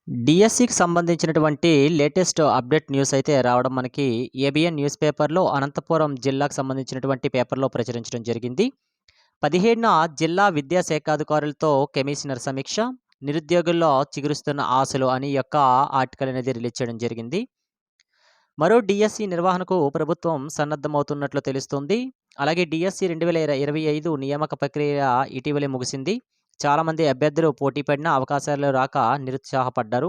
డిఎస్సికి సంబంధించినటువంటి latest update news అయితే రావడం మనకి ఏబిఎన్ న్యూస్ పేపర్‌లో అనంతపురం జిల్లాకు సంబంధించినటువంటి పేపర్‌లో ప్రచురించడం జరిగింది. 17న జిల్లా విద్యాశాఖాధికారులతో కమిషనర్ సమీక్ష, నిరుద్యోగుల్లో చిగురిస్తున్న ఆశలు అని ఈ యొక్క ఆర్టికల్ అనేది రిలీజ్ చేయడం జరిగింది. మరో డిఎస్సి నిర్వహణకు ప్రభుత్వం సన్నద్ధమవుతున్నట్లు తెలుస్తుంది. అలాగే డిఎస్సి 2025 నియామక ప్రక్రియ ఇటీవలే ముగిసింది. చాలామంది అభ్యర్థులు పోటీ పడినా అవకాశాలు రాక నిరుత్సాహపడ్డారు.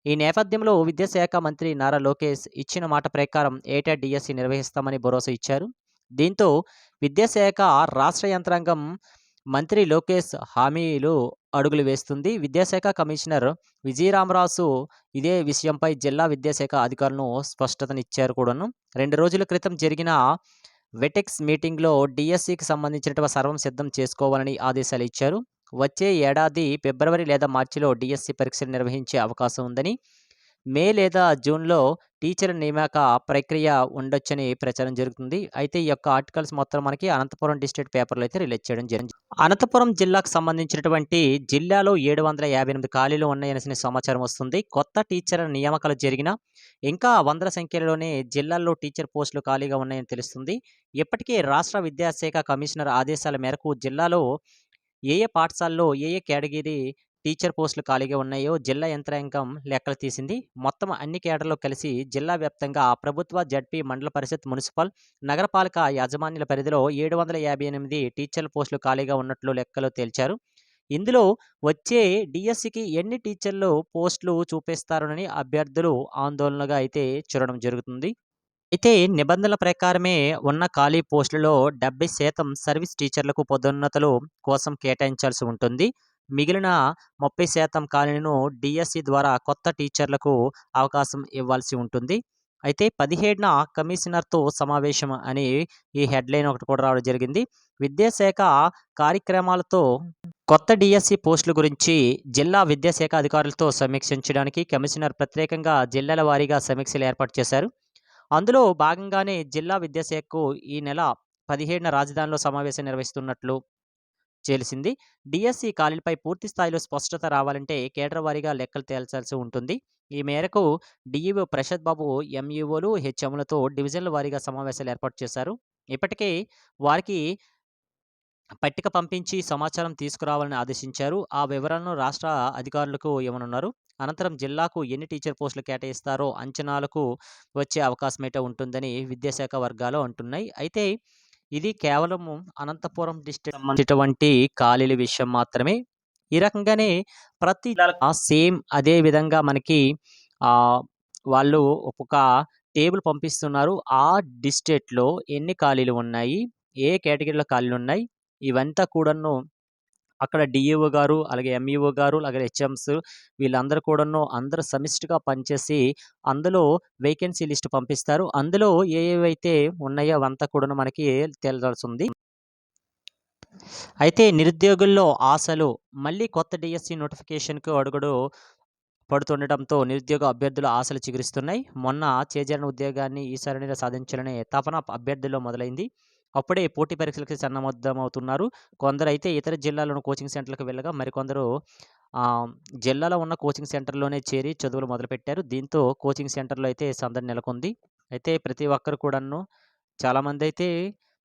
ఈ నేపథ్యంలో విద్యాశాఖ మంత్రి నారా లోకేష్ ఇచ్చిన మాట ప్రకారం ఏటా డిఎస్సి నిర్వహిస్తామని భరోసా ఇచ్చారు. దీంతో విద్యాశాఖ రాష్ట్ర యంత్రాంగం మంత్రి లోకేష్ హామీలు అడుగులు వేస్తుంది. విద్యాశాఖ కమిషనర్ విజయరామరాజు ఇదే విషయంపై జిల్లా విద్యాశాఖ అధికారులను స్పష్టతనిచ్చారు కూడాను. 2 రోజుల క్రితం జరిగిన వెటెక్స్ మీటింగ్‌లో డిఎస్సికి సంబంధించినటువంటి సర్వం సిద్ధం చేసుకోవాలని ఆదేశాలు ఇచ్చారు. వచ్చే ఏడాది ఫిబ్రవరి లేదా మార్చిలో డిఎస్సి పరీక్షలు నిర్వహించే అవకాశం ఉందని, మే లేదా జూన్‌లో టీచర్ల నియామక ప్రక్రియ ఉండొచ్చని ప్రచారం జరుగుతుంది. అయితే ఈ యొక్క ఆర్టికల్స్ మొత్తం మనకి అనంతపురం డిస్ట్రిక్ట్ పేపర్‌లో అయితే రిలీజ్ చేయడం జరిగింది. అనంతపురం జిల్లాకు సంబంధించినటువంటి జిల్లాలో 758 ఖాళీలు ఉన్నాయనేసి సమాచారం వస్తుంది. కొత్త టీచర్ల నియామకాలు జరిగినా ఇంకా వందల సంఖ్యలోనే జిల్లాల్లో టీచర్ పోస్టులు ఖాళీగా ఉన్నాయని తెలుస్తుంది. ఇప్పటికే రాష్ట్ర విద్యాశాఖ కమిషనర్ ఆదేశాల మేరకు జిల్లాలో ఏ పాఠశాలలో ఏ కేటగిరీ టీచర్ పోస్టులు ఖాళీగా ఉన్నాయో జిల్లా యంత్రాంగం లెక్కలు తీసింది. మొత్తం అన్ని కేడర్‌లు కలిసి జిల్లా వ్యాప్తంగా ప్రభుత్వ, జడ్పీ, మండల పరిషత్, మున్సిపల్, నగరపాలక యాజమాన్యాల పరిధిలో 758 టీచర్ల పోస్టులు ఖాళీగా ఉన్నట్లు లెక్కలు తేల్చారు. ఇందులో వచ్చే డిఎస్సికి ఎన్ని టీచర్లు పోస్టులు చూపిస్తారోనని అభ్యర్థులు ఆందోళనగా అయితే చూడడం జరుగుతుంది. అయితే నిబంధనల ప్రకారమే ఉన్న ఖాళీ పోస్టులలో 70% సర్వీస్ టీచర్లకు పదోన్నతుల కోసం కేటాయించాల్సి ఉంటుంది. మిగిలిన 30% ఖాళీలను డిఎస్సి ద్వారా కొత్త టీచర్లకు అవకాశం ఇవ్వాల్సి ఉంటుంది. అయితే 17న కమిషనర్‌తో సమావేశం అని ఈ హెడ్‌లైన్ ఒకటి కూడా రావడం జరిగింది. విద్యాశాఖ కార్యక్రమాలతో కొత్త డిఎస్సి పోస్టుల గురించి జిల్లా విద్యాశాఖ అధికారులతో సమీక్షించడానికి కమిషనర్ ప్రత్యేకంగా జిల్లాల వారీగా సమీక్షలు ఏర్పాటు చేశారు. అందులో భాగంగానే జిల్లా విద్యాశాఖకు ఈ నెల 17న రాజధానిలో సమావేశం నిర్వహిస్తున్నట్లు తెలిసింది. డిఎస్సి ఖాళీలపై పూర్తి స్థాయిలో స్పష్టత రావాలంటే కేడర్ వారీగా లెక్కలు తేల్చాల్సి ఉంటుంది. ఈ మేరకు డీఈఓ ప్రసాద్ బాబు ఎంఈఓలు, హెచ్ఎంలతో డివిజన్ల వారీగా సమావేశాలు ఏర్పాటు చేశారు. ఇప్పటికే వారికి పట్టిక పంపించి సమాచారం తీసుకురావాలని ఆదేశించారు. ఆ వివరాలను రాష్ట్ర అధికారులకు ఇవ్వనున్నారు. అనంతరం జిల్లాకు ఎన్ని టీచర్ పోస్టులు కేటాయిస్తారో అంచనాలకు వచ్చే అవకాశమైతే ఉంటుందని విద్యాశాఖ వర్గాలు అంటున్నాయి. అయితే ఇది కేవలం అనంతపురం డిస్ట్రిక్ట్ సంబంధించినటువంటి ఖాళీల విషయం మాత్రమే. ఈ రకంగానే ప్రతి సేమ్ అదే విధంగా మనకి ఆహ్, వాళ్ళు ఒక టేబుల్ పంపిస్తున్నారు. ఆ డిస్ట్రిక్ట్‌లో ఎన్ని ఖాళీలు ఉన్నాయి? ఏ కేటగిరీలో ఖాళీలున్నాయి? ఇవంతా కూడాను అక్కడ డీఈఓ గారు, అలాగే ఎంఈఓ గారు, అలాగే హెచ్ఎమ్స్ వీళ్ళందరూ కూడాను అందరూ సమిష్టిగా పనిచేసి అందులో వేకెన్సీ లిస్ట్ పంపిస్తారు. అందులో ఏవేవైతే ఉన్నాయో అవంతా కూడాను మనకి తేలాల్సుంది. అయితే నిరుద్యోగుల్లో ఆశలు మళ్ళీ కొత్త డిఎస్సి నోటిఫికేషన్‌కు అడుగుడు పడుతుండటంతో నిరుద్యోగ అభ్యర్థుల ఆశలు చిగురిస్తున్నాయి. మొన్న చేజారిన ఉద్యోగాన్ని ఈసారైనా సాధించాలనే తపన అభ్యర్థుల్లో మొదలైంది. అప్పుడే పోటీ పరీక్షలకి సన్నద్ధమవుతున్నారు. కొందరైతే ఇతర జిల్లాలోని కోచింగ్ సెంటర్‌లకు వెళ్ళగా మరికొందరు ఆహ్, జిల్లాలో ఉన్న కోచింగ్ సెంటర్‌లోనే చేరి చదువులు మొదలుపెట్టారు. దీంతో కోచింగ్ సెంటర్‌లో అయితే సందడి నెలకొంది. అయితే ప్రతి ఒక్కరు కూడాను చాలామందైతే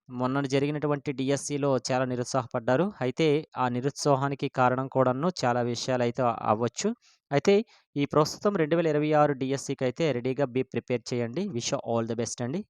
మొన్న జరిగినటువంటి డిఎస్సిలో చాలా నిరుత్సాహపడ్డారు. అయితే ఆ నిరుత్సాహానికి కారణం కూడాను చాలా విషయాలైతే అవ్వచ్చు. అయితే ఈ ప్రస్తుతం 2026 డిఎస్సికైతే రెడీగా ప్రిపేర్ చేయండి. Wish you all the best అండి.